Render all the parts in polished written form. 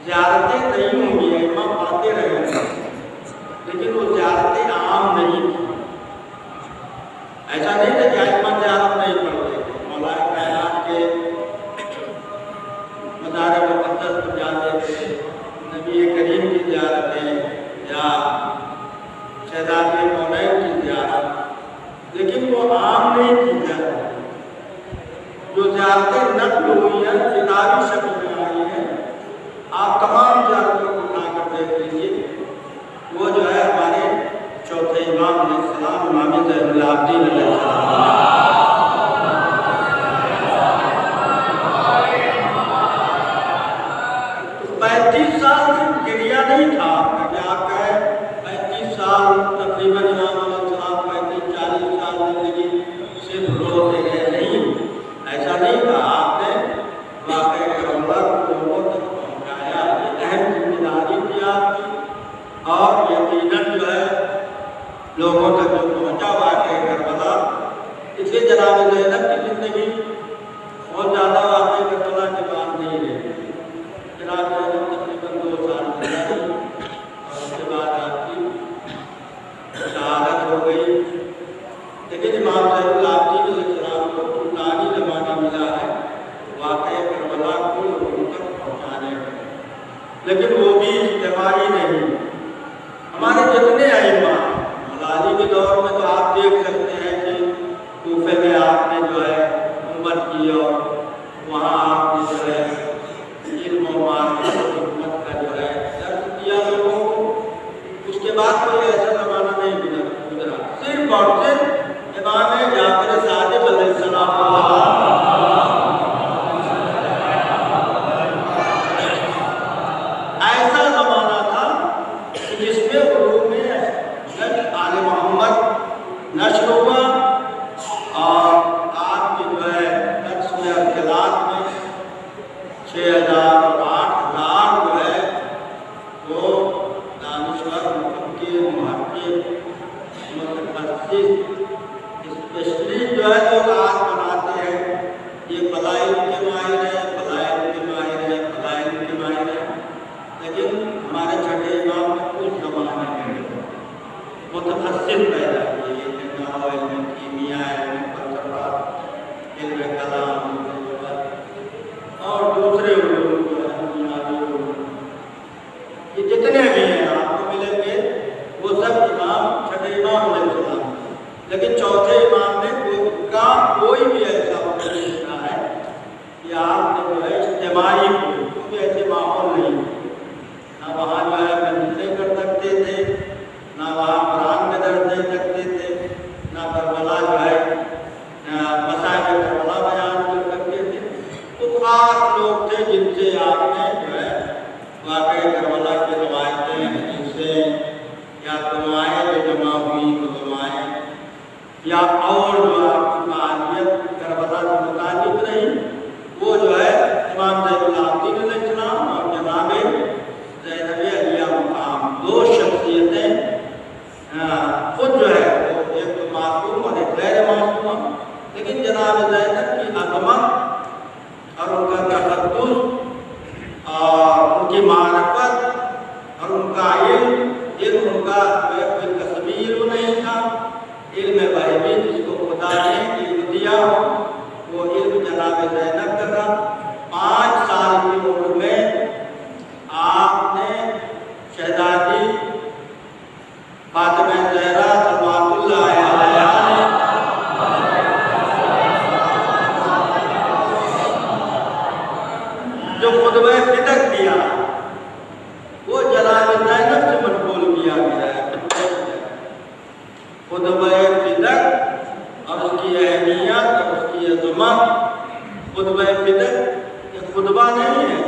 زیارتیں نہیں ہوں گی، امام پڑھتے رہے لیکن وہ زیارتیں عام نہیں تھا کہ ائمہ زیارت نہیں پڑھتے، مولا کائنات کے مزار مقدس کو جاتے تھے، نبی کریم کی زیارتیں یا شہزاد کونین کی زیارت، لیکن وہ عام نہیں کی زیارت۔ جو زیارتیں نقل ہوئی ہیں، کتابی شکل میں آئی ہیں، آپ تمام زیارتوں کو اٹھا کر دیکھ لیجیے، وہ جو ہے ہمارے چوتھے امام علیہ السلام، امام زین العابدین علیہ السلام، 35 سال سے گریا نہیں تھا کہ آپ کہیں 35 سال تقریباً امام علیہ السلام 35-40 سال زندگی صرف روتے گئے، نہیں، ایسا نہیں تھا۔ آپ نے واقعہ کربلا کو لوگوں تک پہنچایا، یہ اہم ذمہ داری تھی آپ کی، اور یقیناً جو ہے لوگوں تک جو پہنچا واقعہ کربلا، اس لیے جناب زینب کی زندگی بہت زیادہ واقعہ کربلا کے بعد نہیں رہی۔ جناب زینب تقریباً 2 سال گزاری اور اس کے بعد آپ کی شہادت ہو گئی، لیکن امام زین العابدین علیہ السلام کو طوفانی زمانہ ملا ہے واقعہ کربلا کو لوگوں تک پہنچانے کا، لیکن وہ بھی اجتماعی نہیں۔ ہمارے جتنے ائمہ علی کے دور میں تو آپ دیکھ سکتے ہیں کہ کوفے میں آپ نے جو ہے حکومت کی، اور وہاں آپ نے جو ہے علم و معرفت و حکمت کا جو ہے درس دیا لوگوں کو۔ اس کے بعد کوئی ایسا زمانہ نہیں گزرا، صرف اور صرف امام جعفر صادق علیہ السلام ایسا زمانہ تھا جس میں علوم آل محمد نشر ہوا، اور آپ کی جو ہے نقص اختلاط میں 6000 اور 8000 جو ہے وہ دانشور، مفکر، محقق، متخصص، اسپیشلسٹ جو ہے لوگ آج بناتے ہیں، یہ فضائل کے ماہر ہیں، فضائل کے ماہر ہیں، فضائل کے ماہر ہیں، لیکن ہمارے چھٹے امام میں اس زمانے میں متخصص پیدا کیے، علم کیمیا، علم فلسفہ، علم کلام، اور دوسرے علوم جو ہے بنیادی علوم، یہ جتنے بھی ہیں آپ کو ملیں گے وہ سب امام چھٹے امام علیہ السلام، لیکن چوتھے امام نے کوئی بھی ایسا وقت نہیں دیکھا ہے کہ آپ نے جو ہے اجتماعی کوئی ایسے ماحول نہیں، نہ وہاں جو ہے محنتیں کر سکتے تھے، نہ وہاں قرآن میں درس دے سکتے تھے، نہ کربلا جو ہے مسائل کربلا بیان کر سکتے تھے۔ تو خاص لوگ تھے جن سے آپ نے جو ہے واقعہ کربلا کی روایتیں، حدیثیں یا دعائیں جو جمع ہوئی وہ دعائیں، یا اور جو آپ کی فعالیت کربلا سے متعلق رہی، وہ جو ہے امام زین العابدین علیہ السلام اور جناب زینب علیہ مقام، 2 شخصیتیں خود جو ہے وہ ایک تو معصوم اور ایک غیر معصوم، لیکن جناب زینب کی عظمت اور ان کا تقدس اور ان کی معرفت اور ان کا علم ان کا کوئی کسبی علم نہیں تھا، علم غیبی جس کو خدا نے علم دیا ہو وہ علم جناب زینب کا تھا۔ 5 سال کی عمر میں آپ نے شہزادی فاطمہ زہرا صلوات اللہ علیہا نے جو خطبہ فدق دیا وہ جناب زینب سے منقول کیا گیا ہے۔ خطبہ فدق اور اس کی اہمیت اور اس کی عظمت، خطبہ فدق یہ خطبہ نہیں ہے،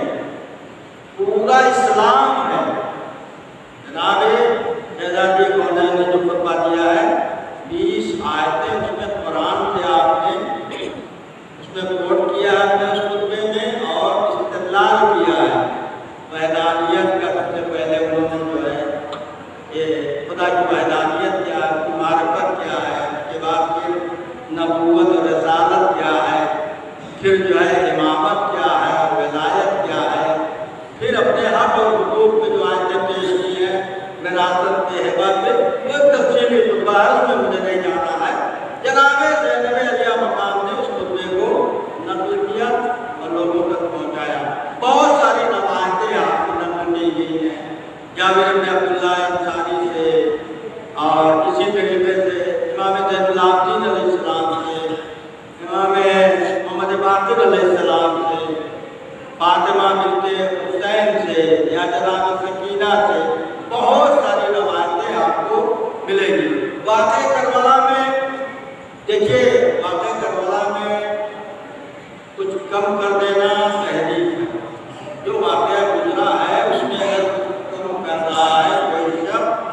پورا اسلام ہے۔ جناب شہزادی کونین نے جو خطبہ دیا ہے 20 آیتیں اس میں قرآن سے آپ نے اس میں کوٹ کیا ہے اپنے اس خطبے میں، اور استدلال کیا ہے وحدانیت کا۔ سب سے پہلے انہوں نے جو ہے یہ خدا کی وحدانیت کیا ہے، اس کی معرفت کیا ہے، اس کے بعد پھر نبوت اور رسالت کیا ہے، پھر جو ہے امامت کیا ہے اور ولایت کیا ہے، پھر اپنے حق اور حقوق اسی طریقے سے امام زین العابدین علیہ السلام سے، امام محمد باقر علیہ السلام سے، فاطمہ بنت حسین سے یا جناب سکینہ سے بہت ساری روایتیں آپ کو ملیں گی۔ واقعہ کربلا میں دیکھیے، واقعہ کربلا میں کچھ کم کر دینا تحریک ہے۔ جو واقعہ گزرا ہے اس میں اگر کم کر رہا ہے کوئی شخص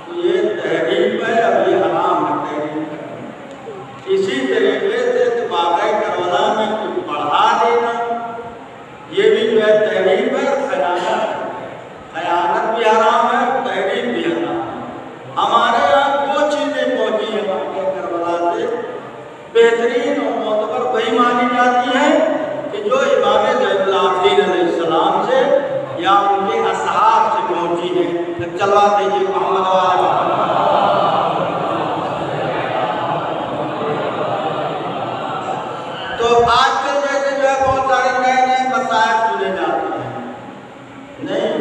تو یہ تحریک ہے، اب یہ حرام ہے تحریک ہے۔ اسی طریقے سے واقعہ کربلا میں کچھ بڑھا دینا یہ بھی جو ہے تحریک ہے، خیانت بھی حرام ہے، تحریک بھی حرام ہے۔ ہمارے یہاں دو چیزیں پہنچی ہیں واقعہ کربلا سے، بہترین اور معتبر وہی مانی جاتی ہے کہ جو امام زین العابدین علیہ السلام سے یا ان کے اصحاب سے پہنچی ہے۔ چلوا دیجیے محمد وآل محمد۔ تو آج کل جیسے جو ہے بہت سارے نئے نئے مسائل سنے جاتے ہیں، نہیں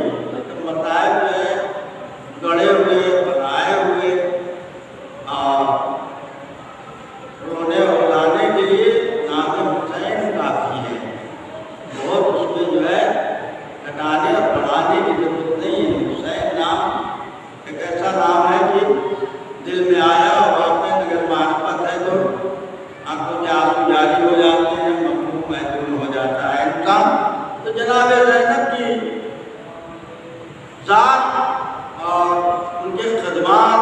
مسائل جو ہے گڑے ہوئے بنائے ہوئے رونے اڑانے کے لیے نام حسین کافی ہے، بہت اس میں جو ہے گھٹانے اور بڑھانے کی ضرورت نہیں ہے۔ حسین نام ایک ایسا نام ہے کہ دل میں آیا اور آپ میں اگر معرفت ہے تو آنکھوں کے آنسو جاری ہو جاتے ہیں، مخلوق محدود ہو جاتا ہے انسان۔ تو جناب زینب کی ذات اور ان کے خدمات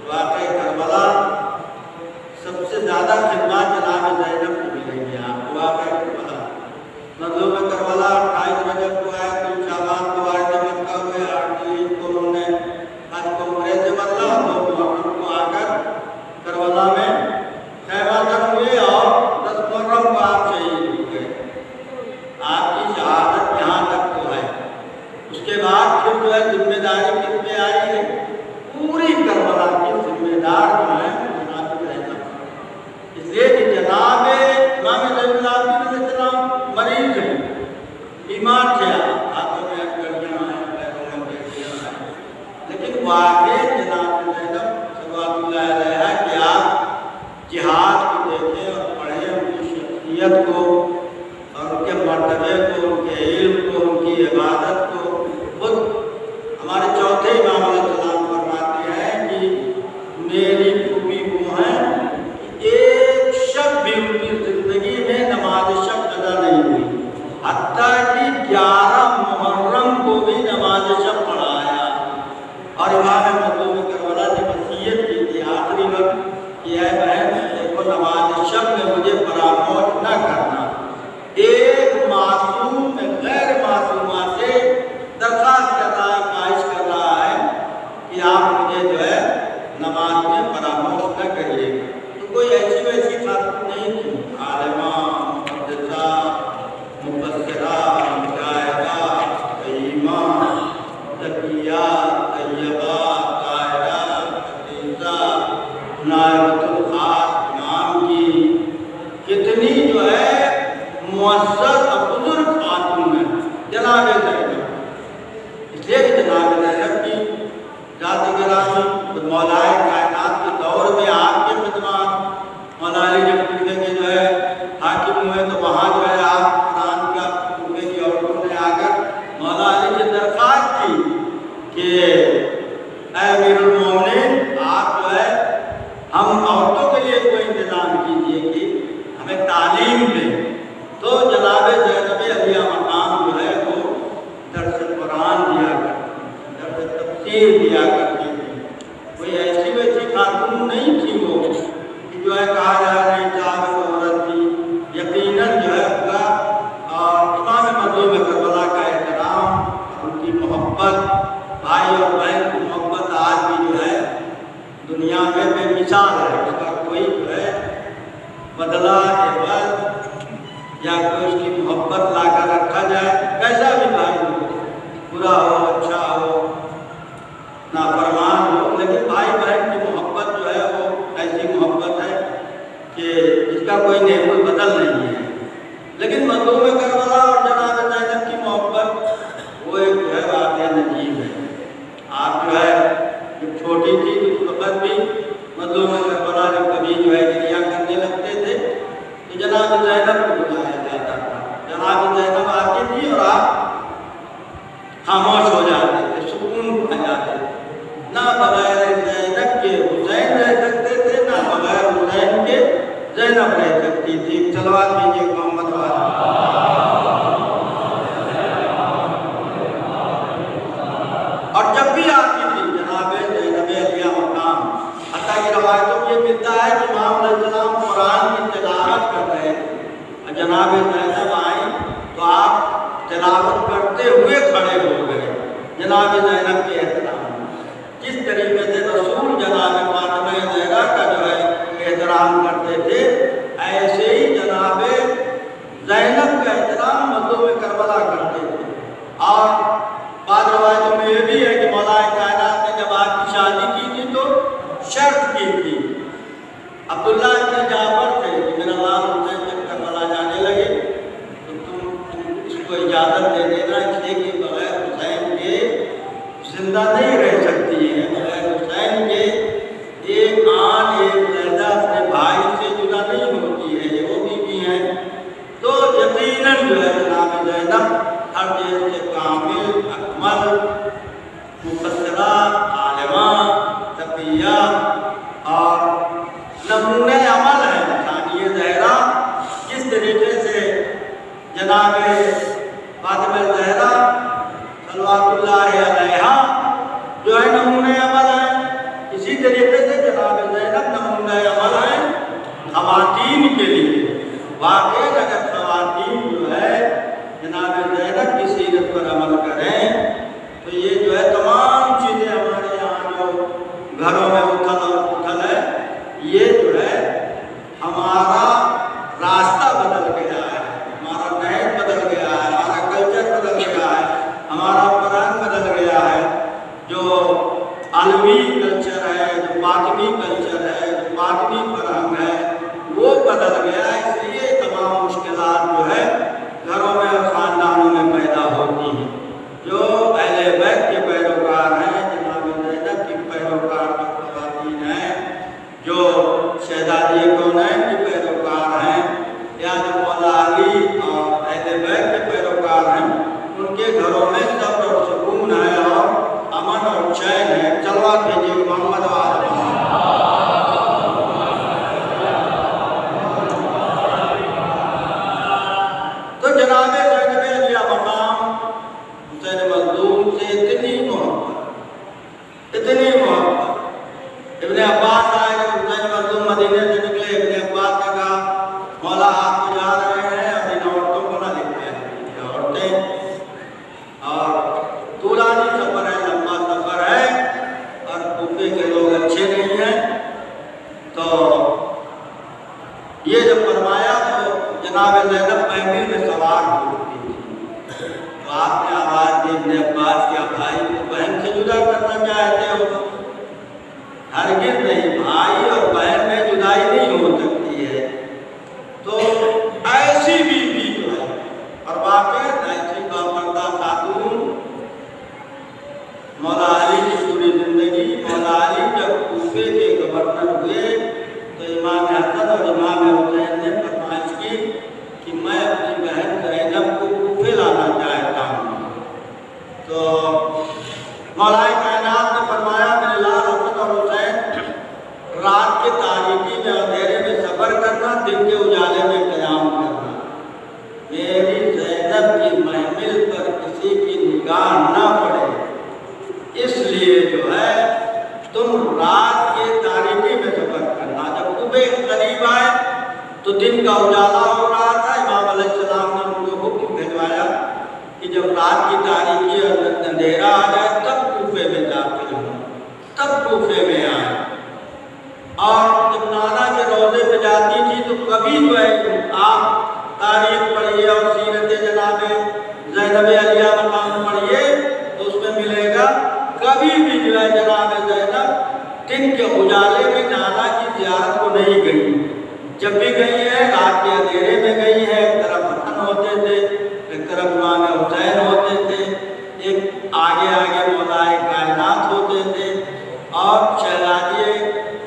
واقعہ کربلا سب سے زیادہ خدمات جناب زینب کو ملیں گے آپ کو۔ واقعہ کربلا مظلوم کربلا 28 رجب کو آیا، 3 شعبان کو وارد مکہ ہوئے، 8 عید کو انہوں نے حج کو عمرے سے بدلا، 2 محرم کو آ کر کربلا میں خیمہ زن ہوئے اور 10 محرم کو آپ شہید ہوئے۔ آپ کی شہادت یہاں تک تو ہے۔ اس کے بعد پھر جو ہے ذمہ داری کس پہ آئی ہے؟ پوری کربلا کی ذمہ دار جو ہے جناب زینب، اس لیے کہ جناب امام زین العابدین علیہ السلام مریض ہیں، بیمار تھے، ہاتھوں میں ہتھکڑیاں ہیں، پیروں میں بیٹیاں ہیں، لیکن واقعی جناب زینب صلوات اللہ علیہ کہ آپ جہاد کو دیکھیں اور پڑھیں ان کی شخصیت کو اور ان کے مرتبے کو، ان کے علم کو، ان کی عبادت کو۔ خود ہمارے چوتھے امام علیہ السلام فرماتے ہیں کہ میری خوبی وہ ہیں کہ ایک شب بھی ان کی زندگی میں نماز شب ادا نہیں ہوئی، حتیٰ کہ 11 محرم کو بھی نماز شب پڑھایا۔ اور امام مظلوم کربلا نے وصیت کی تھی آخری وقت کہ اے بہن دیکھو نماز شب میں مجھے فراموش نہ کرنا۔ ایک معصوم غیر معصومہ سے درخواست کر رہا ہے، خواہش کر رہا ہے کہ آپ مجھے جو ہے نماز میں فراموش نہ کریے۔ تو کوئی ایسی ویسی خاتون نہیں تھی، عالمہ، محدثہ، مفسرہ، مجاہدہ، قیمہ، تقیہ، طیبہ، طاہرہ، عزیزہ، نائبۃ الخاص امام کی کتنی جو ہے معزز اور بزرگ خاتون ہے جناب زینب۔ اس لیے کہ جناب زینب کی ذات گرامی مولائے کائنات کے دور میں آپ کے خدمات، مولا علی جب کوفے کے جو ہے حاکم ہوئے تو وہاں جو ہے آپ قرآن کا کوفے کی عورتوں نے آ کر مولا علی سے درخواست کی کہ اے امیر المومنین آپ جو ہے ہم عورتوں کے لیے کوئی انتظام کیجیے کہ ہمیں تعلیم دیں۔ تو جناب زینب علیہ مقام جو ہے وہ درس قرآن دیا کرتی، درس تفسیر دیا کرتی تھی۔ کوئی ایسی ویسی خاتون نہیں تھی وہ کہ جو ہے کہا جا رہی چاہت عورت تھی۔ یقیناً جو ہے ان کا امام مظلوم کربلا کا احترام، ان کی محبت، بھائی اور بہن کی محبت آج بھی جو ہے دنیا میں بے مثال ہے۔ اس کا کوئی جو ہے بدلہ عوض یا کوئی اس کی محبت لا کر رکھا جائے، کیسا بھی بھائی ہو، برا ہو، اچھا ہو، نافرمان ہو، لیکن بھائی بہن کی محبت جو ہے وہ ایسی محبت ہے کہ اس کا کوئی نیب البدل نہیں ہے۔ لیکن مظلوم کربلا اور جناب زینب کی محبت وہ ایک جو ہے واقعہ نجیب ہے۔ آپ جو ہے جب چھوٹی تھی تو اس وقت بھی حسین رہ سکتے تھے نہ بغیر حسین کے زینب رہ سکتی تھی. صلوات بھیجیے محمد والے. اور جب بھی آتی تھی جناب زینب علیہ مقام، حتیٰ کہ روایتوں میں یہ ملتا ہے کہ امام علیہ السلام قرآن کی تلاوت کر رہے تھے، جناب زینب آئیں تو آپ تلاوت کرتے ہوئے کھڑے ہو گئے جناب زینب کے احترام. جس طریقے سے رسول جناب فاطمہ زہرا کا جو ہے احترام کرتے تھے، ایسے ہی جناب زینب کا احترام مظلوم کربلا کرتے تھے. اور بعض روایتوں میں یہ بھی ہے کہ مولا کائنات نے جب آپ کی شادی کی تھی تو شرط کی تھی. عبداللہ ابن جعفر تھے کہ میرا لال حسین جب کربلا جانے لگے تو تم اس کو اجازت دے دینا، اس لیے کہ بغیر حسین کے زندہ نہیں رہ سکتی ہے. بغیر حسین کے ایک آن ایک لہجہ اپنے بھائی سے جدا نہیں ہوتی ہے، یہ وہ بیوی ہیں. تو یقیناً جو ہے جناب زینب ہر چیز سے کامل، اکمل، مفسرہ، عالمہ، تقیہ اور نمونہ عمل ہے ثانیہ زہرا. جس طریقے سے جناب فاطمہ زہرا صلوات اللہ علیہا جو ہے نمونہ عمل ہے، اسی طریقے سے جناب زینب نمونہ عمل ہے خواتین کے لیے. واقعی اگر خواتین جو ہے جناب زینب کی سیرت پر عمل کریں تو یہ جو ہے تمام چیزیں ہمارے یہاں جو گھروں میں اتھل اور پتھل ہے، یہ جو ہے ہمارا راستہ بدل گیا ہے، ہمارا نہج بدل گیا ہے، ہمارا کلچر بدل گیا ہے، ہمارا قرآن بدل گیا ہے. جو عالمی کلچر ہے، جو باطنی کلچر ہے، جو باطنی فرہنگ ہے، وہ بدل گیا ہے. اس لیے تمام مشکلات جو ہے گھروں میں اور خاندانوں میں پیدا ہوتی ہیں. جو اہل بیت کے پیروکار ہیں، جناب زینب کی پیروکار خواتین ہیں، جو شہزادی کونین کی پیروکار ہیں، یا جو مولا علی اور اہل بیت کے پیروکار ہیں، ان کے گھروں میں صبر اور سکون ہے اور امن اور چین ہے. صلوات بھیجیے محمد والے. تو جناب زینب علیہ مقام حسین مظلوم سے اتنی محبت، اتنی محبت. ابن عباس آئے جب حسین مظلوم مدینے سے نکلے، ابن عباس نے کہا مولا آپ کو جا رہے ہیں اور ان عورتوں کو نہ لکھتے ہیں. یہ عورتیں اور طولانی سفر ہے، لمبا سفر ہے اور کوفے کے لوگ اچھے نہیں ہیں. تو یہ جب فرمایا تو جناب زینب محمل میں سوار ہوتی تھی. تو آپ نے آواز دی ابن عباس کے بھائی کو بہن سے جدا کرنا چاہتے ہو؟ ہرگز نہیں، بھائی اور بہن میں جدائی نہیں ہو سکتی ہے. تو ایسی بیوی جو ہے اور واقعی ایسی باپردہ خاتون مولا علی کی پوری زندگی. مولا علی جب کوفے کے گورنر ہوئے تو امام حسن اور امام حسین نے فرمائش کی کہ میں اپنی بہن زینب کو کوفے لانا چاہتا ہوں. تو مولا کائنات نے فرمایا میرے لال حسن اور حسین رات کے تاریکی میں اندھیرے میں سفر کرنا، دن کے اجالے میں قیام کرنا. میری زینب کی محمل پر کسی کی نگاہ نہ پڑے، اس لیے جو ہے تم رات کے تاریکی میں سفر کرنا. جب کوفے قریب آئے تو دن کا اجالا ہو رہا تھا. امام علیہ السلام نے ان کو حکم بھیجوایا کہ جب رات کی تاریکی اور اندھیرا آ جائے تب کوفے میں داخل ہوں، تب کوفے میں آئے. اور جب نانا کے روضے پہ جاتی تھی تو کبھی جو ہے آپ تاریخ پڑھیے اور سیرت جناب زینب علیہ مقام پڑھیے تو اس میں ملے گا کبھی بھی جو ہے جناب زینب دن کے اجالے میں نانا کی زیارت کو نہیں گئی. جب بھی گئی ہے رات کے اندھیرے میں گئی ہے. ایک طرف حسن ہوتے تھے، ایک طرف امام حسین ہوتے تھے، ایک آگے آگے مولا کائنات ہوتے تھے اور شہزادی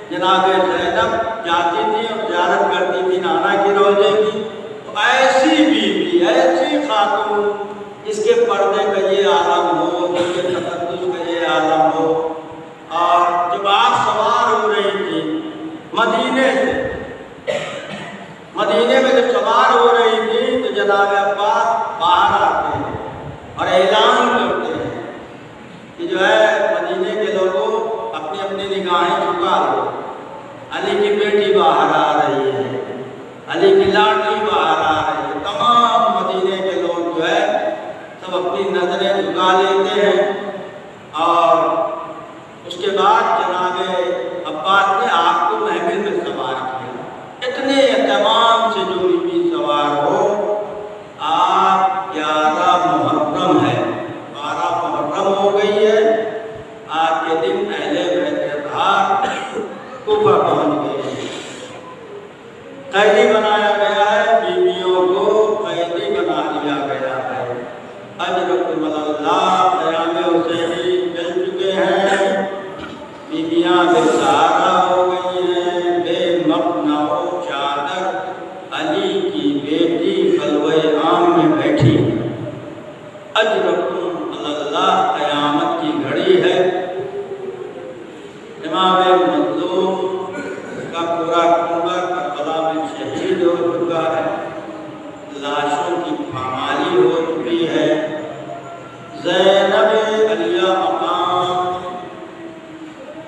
جناب زینب جاتی تھی اور زیارت کرتی تھی نانا کی روضے کی. تو ایسی بیوی، ایسی خاتون جس کے پردے کا یہ عالم ہو، جس کے تقدس کا یہ عالم ہو. اور جب آپ سوار ہو رہی تھی مدینے سے، مدینے میں جب سوار ہو رہی تھی تو جناب عباس باہر آتے ہیں اور اعلان کرتے ہیں کہ جو ہے مدینے کے لوگوں اپنی اپنی نگاہیں جھکا دو، علی کی بیٹی باہر آ رہی ہے، علی کی لاڈلی باہر آ رہی ہے۔ تمام مدینے کے لوگ جو ہے سب اپنی نظریں جھکا لیتے ہیں اور اس کے بعد جناب عباس نے آپ کو محفل میں سوار کیا۔ اتنے اہتمام سے جو بیوی سوار ہو، آپ 11 محرم ہے، 12 محرم ہو گئی ہے، آج کے دن اہل بیت اطہار کوفہ پہنچ گئے ہیں۔ قیدی بنایا گیا ہے، بیویوں کو قیدی بنا دیا گیا ہے۔ اجرکم اللہ قیام حسینی مل چکے ہیں، بیویاں بے سہارا ہو گئی ہیں، بے مقنع و چادر علی کی بیٹی خلوہ عام میں بیٹھی ہے۔ اجرکم اللہ قیامت کی گھڑی ہے۔ امام مظلوم کا پورا کنبہ کربلا میں شہید ہو چکا ہے، لاشوں کی پامالی ہو چکی ہے۔ زینب علیہ مقام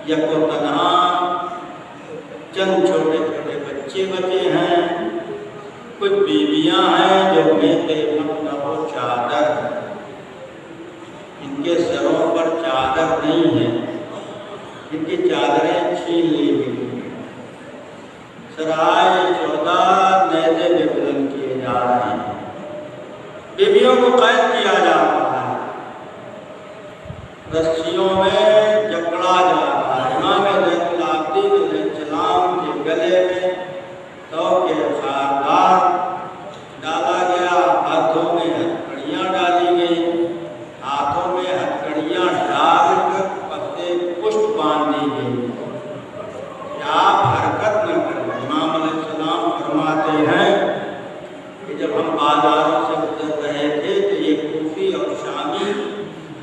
یک و تنہا، چند چھوٹے چھوٹے بچے بچے ہیں، کچھ بیویاں ہیں جو بے مقنع و چادر ہیں، ان کے سروں پر چادر نہیں ہے، ان کی چادریں چھین لی گئی، سرائے 14 نیزے میں بلند کیے جا رہے ہیں، بیویوں کو قید کیا جا رہا ہے، رسیوں میں جکڑا جا رہا ہے۔ امام زین العابدین علیہ السلام کے گلے میں تو کے خاردار ڈالا گیا، ہاتھوں میں ہتھکڑیاں ڈالی گئی، ہاتھوں میں ہتھکڑیاں ڈال کر پتے پشت باندھ دی گئی کہ آپ حرکت نہ کریں۔ امام علیہ السلام فرماتے ہیں کہ جب ہم بازاروں سے گزر رہے تھے تو یہ کوفی اور شامی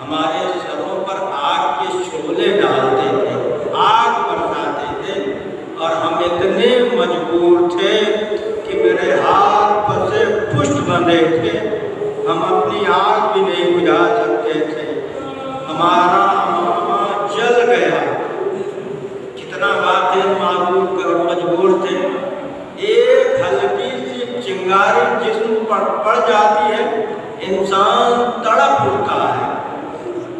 ہمارے سروں پر آگ کے شعلے ڈالتے تھے، آگ برساتے تھے، اور ہم اتنے مجبور تھے کہ میرے ہاتھ پر سے پشت بندھے تھے، ہم اپنی آگ بھی نہیں بجھا سکتے تھے، ہمارا امامہ جل گیا، کتنا واقع معذور کر مجبور تھے۔ ایک ہلکی سی چنگاری جسم پر پڑ جاتی ہے، انسان تڑپ اٹھتا ہے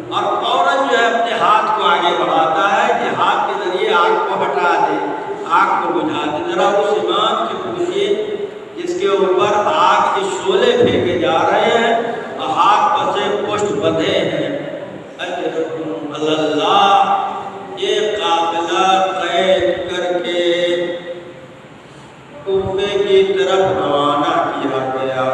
اور فوراً جو ہے اپنے ہاتھ کو آگے بڑھاتا ہے کہ ہاتھ کے ذریعے آگ کو ہٹا دے، آگ کو بجھا دے۔ ذرا اس امام سے پوچھیے جس کے اوپر آگ کے شعلے پھینکے جا رہے ہیں اور ہاتھ پر سے پشت بندھے ہیں۔ اجرکم اللہ، یہ قافلہ قید کر کے کوفے کی طرف روانہ کیا گیا۔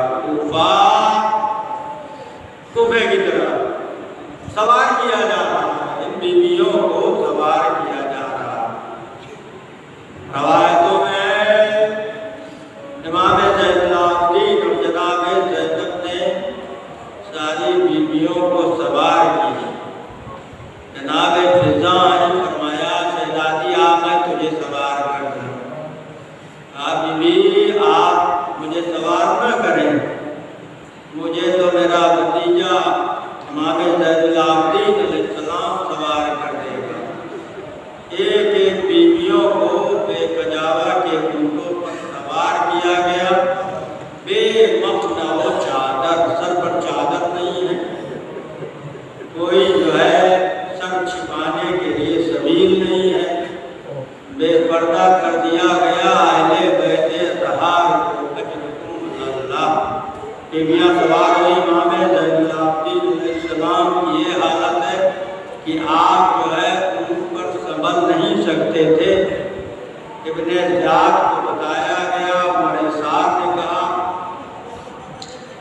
کوفے کی طرف سوار کیا جا رہا ہے، ان بیویوں کو سوار کیا جا رہا ہے۔ روایتوں میں امام زین العابدین اور جناب زینب نے ساری بیویوں کو سوار کی۔ جناب فضا نے فرمایا شہزادی میں تجھے سوار کر دوں۔ بیوی آپ مجھے سوار نہ کریں، مجھے تو میرا بھتیجا امام زین العابدین علیہ السلام سوار کر دے گا۔ ایک ایک بیویوں کو بے کجاوا کے اونٹوں پر سوار کیا گیا، بے مقنع و چادر، سر پر چادر نہیں ہے، کوئی جو ہے سر چھپانے کے لیے سبیل نہیں ہے، بے پردہ کر دیا گیا اہل بیت اطہار کو۔ اجرکم اللہ، بیویاں سوار ہوئی، امام زین العابدین علیہ السلام کی یہ حالت ہے کہ آپ جو ہے ان پر سنبھل نہیں سکتے تھے۔ ابن زیاد کو بتایا گیا، ہمارے ساتھ نے کہا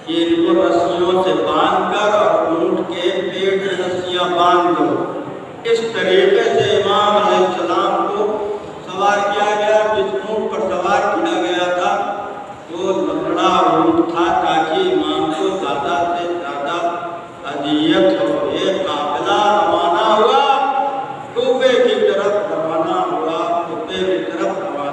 کہ ان کو رسیوں سے باندھ کر اور اونٹ کے پیٹ میں رسیاں باندھ دو۔ اس طریقے سے امام علیہ السلام کو سوار کیا گیا۔ جس اونٹ پر سوار کیا گیا تھا وہ لکڑا اونٹ تھا تاکہ امام کو زیادہ سے زیادہ اذیت ہو۔ یہ قافلہ روانہ ہوا، کوفے کی طرف روانہ ہوا، کوفے کی طرف روانہ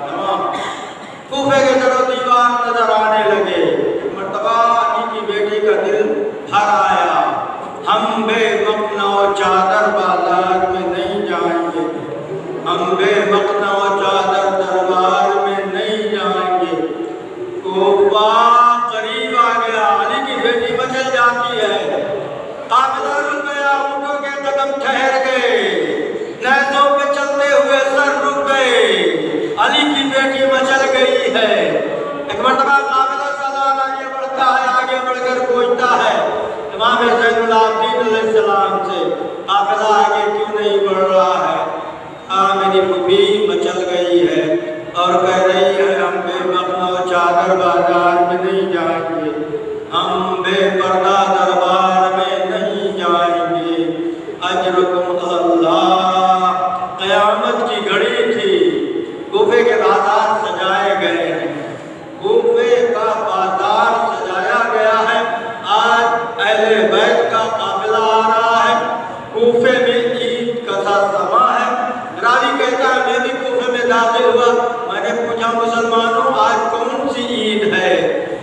ہوا، میں نے پوچھا مسلمانوں آج کون سی عید ہے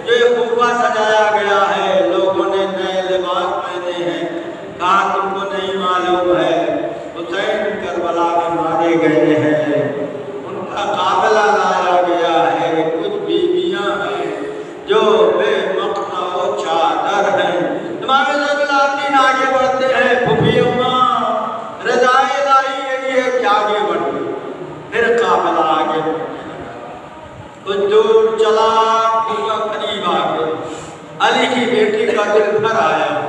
جو یہ کوفہ سجایا گیا ہے، لوگوں نے نئے لباس پہنے ہیں؟ کہا تم کو نہیں معلوم ہے حسین کربلا میں مارے گئے ہیں، ان کا قافلہ لایا گیا ہے، کچھ بیویاں ہیں جو بے مقطع و چادر ہیں۔ امام زین العابدین آگے بڑھتے ہیں، پھوپھی اماں رضائے لائی ہے کہ آگے بڑھتے، پھر قافلہ آگے بڑھتے، کچھ دور چلا، پھوپھا قریب آ گئے، علی کی بیٹی کا دل بھر آیا،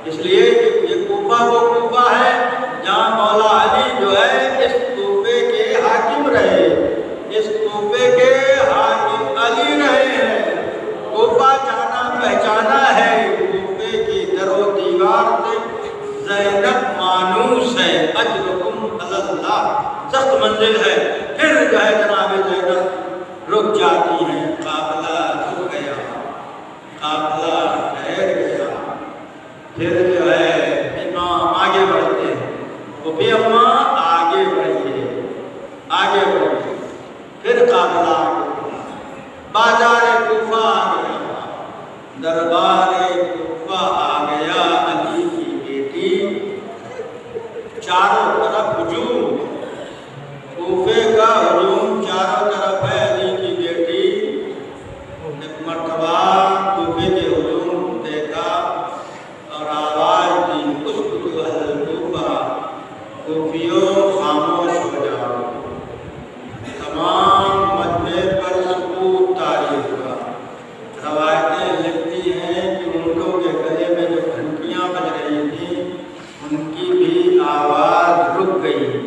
اس لیے یہ کوفہ وہ کوفہ ہے جہاں مولا علی جو ہے اس کوفے کے حاکم رہے، اس کوفے کے حاکم علی رہے ہیں۔ کوفہ جانا پہچانا ہے، کوفے کی در و دیوار سے زینب مانوس ہے، اجرکم علی اللہ، سخت منزل ہے۔ پھر جو ہے جناب زینب رک جاتی ہیں، قافلہ رک گیا، قافلہ ٹھہر گیا، پھر جو ہے امام آگے بڑھتے ہیں، وہ بھی اماں آگے بڑھیے، آگے بڑھیے، پھر قافلہ آگے بڑھا، بازار کوفہ آ گیا، دربار کوفہ آ گیا، علی کی بیٹی، چاروں طرف ہجوم، کوفے کا ہجوم چاروں طرف ہے، علی کی بیٹی ایک مرتبہ کوفے کے ہجوم دیکھا اور آواز دی، اسکتوا اہل کوفہ، کوفیوں خاموش ہو جاؤ، تمام مجمع پر سکوت طاری ہوا۔ روایتیں لکھتی ہیں کہ اونٹوں کے گلے میں جو گھنٹیاں بج رہی تھیں ان کی بھی آواز رک گئی،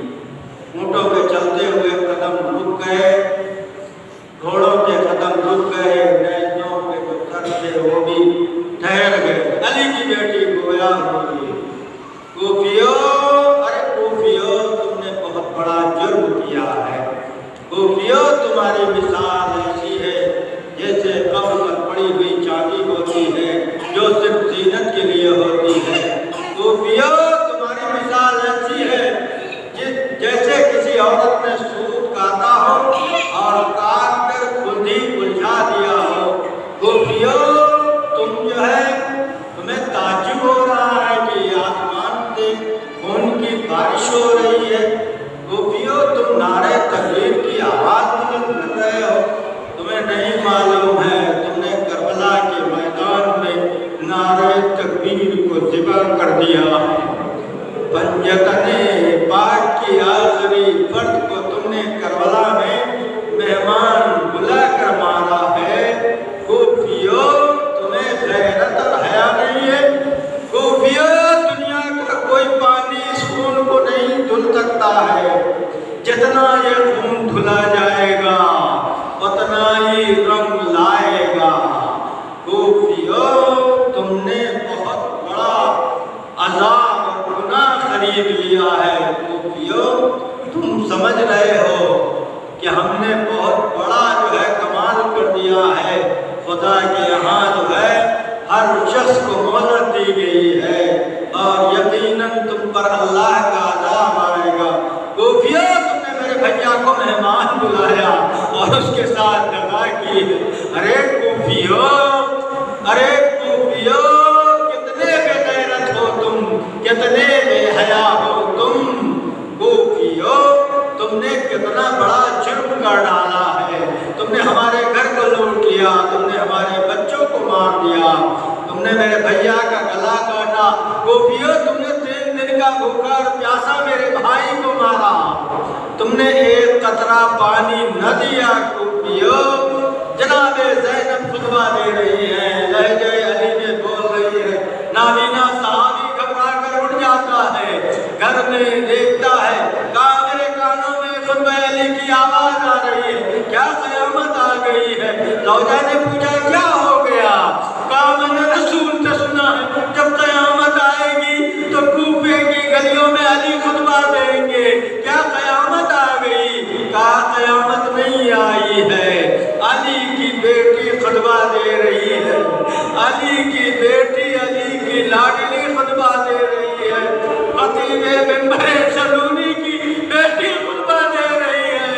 اونٹوں کے چلتے ہوئے قدم رک گئے، گھوڑوں کے قدم رک گئے، نیزوں کے جو سر تھے وہ بھی ٹھہر گئے۔ علی کی بیٹی گویا ہوئی، کوفیوں، ارے کوفیوں تم نے بہت بڑا جرم کیا ہے، کوفیوں تمہاری مثال ایسی ہے جیسے قبر پر پڑی ہوئی چاندی ہوتی ہے جو صرف زینت کے لیے ہوتی ہے، کوفیوں تمہاری مثال ایسی ہے جیسے کسی عورت نے سوت کاتا ہو اور کاٹ کر خود ہی الجھا دیا ہو، کوفیوں تم جو ہے تمہیں تعجب ہو رہا ہے کہ آسمان سے خون کی بارش ہو رہی ہے، کوفیوں تم نعرے تکبیر کی آواز بلند کر رہے ہو، تمہیں نہیں معلوم ہے تم نے کربلا کے میدان میں نعرے تکبیر کو ذبح کر دیا ہے، پنجتن پاک کی آخری فرد کو تم نے کربلا میں مہمان بلا کر مارا ہے، کوفیوں تمہیں غیرت اور حیا نہیں ہے، کوفیوں دنیا کا کوئی پانی اس خون کو نہیں دھل سکتا ہے، جتنا یہ خون دھلا جائے گا اتنا ہی رنگ لائے گا، کوفیوں تم نے بہت بڑا عذاب اور گناہ خرید لیا ہے، کوفیوں تم سمجھ رہے ہو کہ ہم نے بہت بڑا جو ہے کمال کر دیا ہے، خدا کے یہاں جو ہے ہر شخص کو مہلت دی گئی ہے اور یقیناً تم پر اللہ کا عذاب آئے گا، کوفیوں تم نے میرے بھیا کو مہمان بلایا اور اس کے ساتھ دغا کی، ارے کوفیوں، ارے کوفیوں کتنے بے غیرت ہو تم، کتنے بے حیا ہو تم، کوفیوں تم نے کتنا بڑا جرم کر ڈالا ہے، تم نے ہمارے گھر کو لوٹ لیا، تم نے ہمارے بچوں کو مار دیا، تم نے میرے بھیا کا گلا کاٹا، کوفیوں تم نے 3 دن کا بھوکا اور پیاسا میرے بھائی کو مارا، تم نے ایک قطرہ پانی نہ دیا، کوفیوں جناب زینب خطبہ دے رہی ہے، لہجہ علی میں بول رہی ہے، نابینا صحابی گھبرا کر اٹھ جاتا ہے، گھر میں دیکھتا ہے میرے کانوں میں خطبہ علی کی آواز آ رہی ہے، کیا قیامت آ گئی ہے، زوجہ نے پوچھا کیا ہو گیا، کہا میں نے رسول سے سنا ہے جب قیامت آئے گی تو کوفے کی گلیوں میں علی خطبہ دیں گے، کیا قیامت آ گئی، کہا قیامت نہیں آئی ہے، علی کی بیٹی خطبہ دے رہی ہے، علی کی بیٹی، علی کی لاڈلی خطبہ دے رہی ہے، خطیب منبر صدونی کی بیٹی خطبہ دے رہی ہے،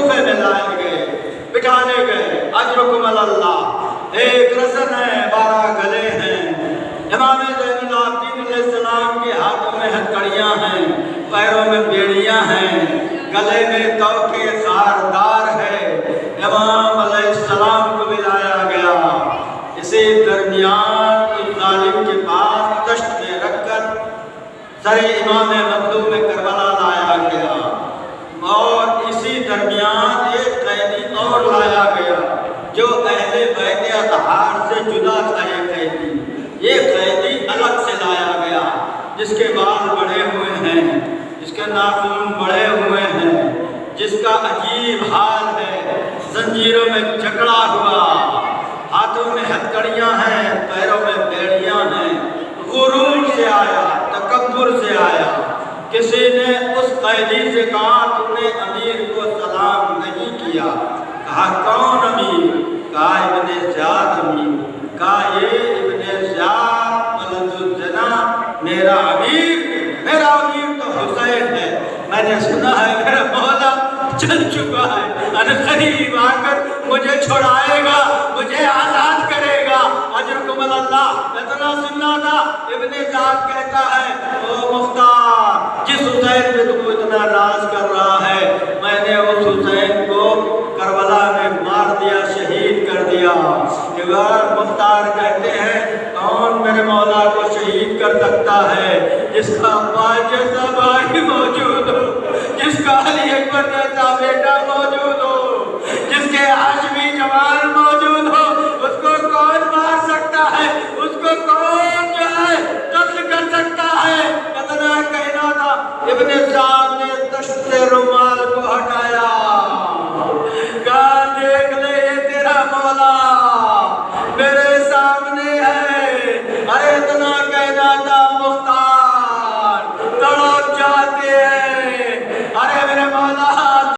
کوفے میں لائے گئے، بٹھانے گئے، اجرکم اللہ، ایک رسن ہے، 12 گلے ہیں۔ امام زین العابدین علیہ السلام کے ہاتھوں میں ہتھکڑیاں ہیں، پیروں میں بیڑیاں ہیں، گلے میں توقے خاردار ہے۔ امام علیہ السلام کو ملایا گیا، اسی درمیان اس ظالم کے پاس تشت میں رکھ کر سر امام مظلوم کربلا لایا گیا، اور اسی درمیان ایک قیدی اور لایا گیا جو اہل بیت اطہار سے جدا تھا۔ یہ قیدی الگ سے لایا گیا، جس کے بال بڑھے ہوئے ہیں، جس کے ناخن بڑھے ہوئے ہیں، جس کا عجیب حال ہے، زنجیروں میں جکڑا ہوا، ہاتھوں میں ہتھکڑیاں ہیں، پیروں میں بیڑیاں ہیں، غرور سے آیا، تکبر سے آیا۔ کسی نے اس قیدی سے کہا تم نے امیر کو سلام نہیں کیا؟ کہا کون امیر؟ کہا ابن زیاد امیر۔ کہا یہ ابن زیاد ولد الزنا میرا امیر تو حسین ہے، میں نے سنا ہے میرا مولا چل چکا ہے، قریب آ کر مجھے چھڑائے گا، مجھے آزاد کرے گا۔ اجرکم اللہ۔ اتنا سننا تھا، ابن زیاد کہتا ہے او مختار، جس حسین پہ تم اتنا راز کر رہا ہے، میں نے اس حسین کو کربلا میں مار دیا، شہید کر دیا۔ مختار کہتے ہیں کون میرے مولا کو شہید کر سکتا ہے؟ جس کا ابا جیسا بھائی موجود ہو، جس کا علی اکبر جیسا بیٹا